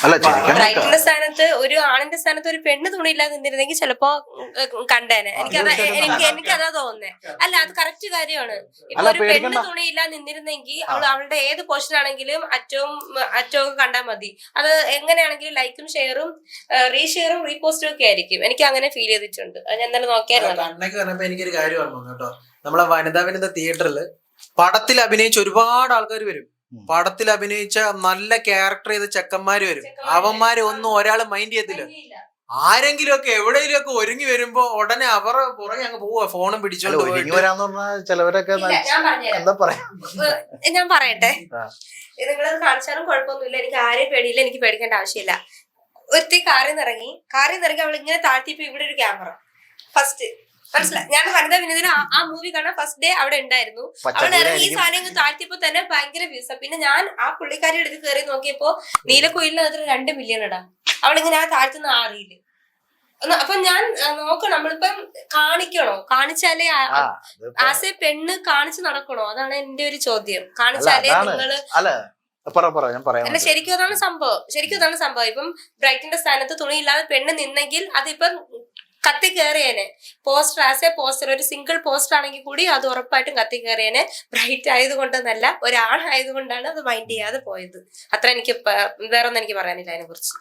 ബ്രൈറ്റിന്റെ സ്ഥാനത്ത് ഒരു ആണിന്റെ സ്ഥാനത്ത് ഒരു പെണ്ണ് തുണിയില്ലാതെ നിന്നിരുന്നെങ്കിൽ ചിലപ്പോ കണ്ടേനെ. എനിക്കതാ തോന്നുന്നേ. അല്ല, അത് കറക്റ്റ് കാര്യമാണ്. ഇപ്പൊ ഒരു പെണ്ണ് തുണിയില്ലാതെ നിന്നിരുന്നെങ്കിൽ അവളുടെ ഏത് പോർഷൻ ആണെങ്കിലും അറ്റവും കണ്ടാൽ മതി. അത് എങ്ങനെയാണെങ്കിലും ലൈക്കും ഷെയറും റീഷെയറും റീപോസ്റ്റും ഒക്കെ ആയിരിക്കും. എനിക്ക് അങ്ങനെ ഫീൽ ചെയ്തിട്ടുണ്ട്. ഞാൻ എന്തായാലും നോക്കിയായിരുന്നു. എനിക്കൊരു കാര്യം ഓർമ്മ കേട്ടോ. നമ്മളെ വനിതാ തിയേറ്ററിൽ പടത്തിൽ അഭിനയിച്ച ഒരുപാട് ആൾക്കാർ വരും. പടത്തിൽ അഭിനയിച്ച നല്ല ക്യാരക്ടർ ചെയ്ത ചെക്കന്മാര് വരും. അവന്മാരെ ഒന്നും ഒരാൾ മൈൻഡ് ചെയ്യത്തില്ല. ആരെങ്കിലും ഒക്കെ എവിടെയെങ്കിലും ഒക്കെ ഒരുങ്ങി വരുമ്പോ ഉടനെ അവരുടെ പുറകെ അങ്ങ് പോവാ, ഫോണും പിടിച്ചോണ്ട് ചിലവരൊക്കെ ഞാൻ പറയട്ടെ, നിങ്ങളത് കാണിച്ചാലും കുഴപ്പമൊന്നുമില്ല. എനിക്ക് ആരെയും പേടിയില്ല, എനിക്ക് പേടിക്കേണ്ട ആവശ്യമില്ല. ഒരുത്തി കാറിൽ നിന്ന് ഇറങ്ങി അവൾ ഇങ്ങനെ താഴ്ത്തിയപ്പോ ഇവിടെ ഒരു ക്യാമറ ഫസ്റ്റ് മനസ്സിലായി. ഞാൻ വനിതാ വിനോദിന് ആ മൂവി കാണാൻ ഫസ്റ്റ് ഡേ അവിടെ ഉണ്ടായിരുന്നു. അവിടെ ഇറങ്ങി ഈ സാധനം താഴ്ത്തിയപ്പോ തന്നെ ഭയങ്കര വ്യൂസാ. പിന്നെ ഞാൻ ആ പുള്ളിക്കാരി എടുത്ത് കയറി നോക്കിയപ്പോ നീലക്കുയിലിനകത്ത് 2 മില്യൺ ഇടാം. അവളിങ്ങനെ ആ താഴ്ത്തുന്ന അറിയില്ല. അപ്പൊ ഞാൻ നോക്കണം, നമ്മളിപ്പം കാണിക്കണോ? കാണിച്ചാലേ ആസ് എ പെണ്ണ് കാണിച്ചു നടക്കണോ? അതാണ് എന്റെ ഒരു ചോദ്യം. കാണിച്ചാലേ നിങ്ങള് അല്ല, ശരിക്കും അതാണ് സംഭവം. ഇപ്പം ബ്രൈറ്റിന്റെ സ്ഥാനത്ത് തുണിയില്ലാതെ പെണ്ണ് നിന്നെങ്കിൽ അതിപ്പം കത്തി കയറിയേനെ. പോസ്റ്റർ ആസ് എ പോസ്റ്റർ, ഒരു സിംഗിൾ പോസ്റ്റർ ആണെങ്കിൽ കൂടി അത് ഉറപ്പായിട്ടും കത്തി കയറിയേനെ. ബ്രൈറ്റ് ആയതുകൊണ്ടെന്നല്ല, ഒരാണായതുകൊണ്ടാണ് അത് മൈൻഡ് ചെയ്യാതെ പോയത്. അത്ര എനിക്ക് വേറൊന്നും എനിക്ക് പറയാനില്ല അതിനെ കുറിച്ച്.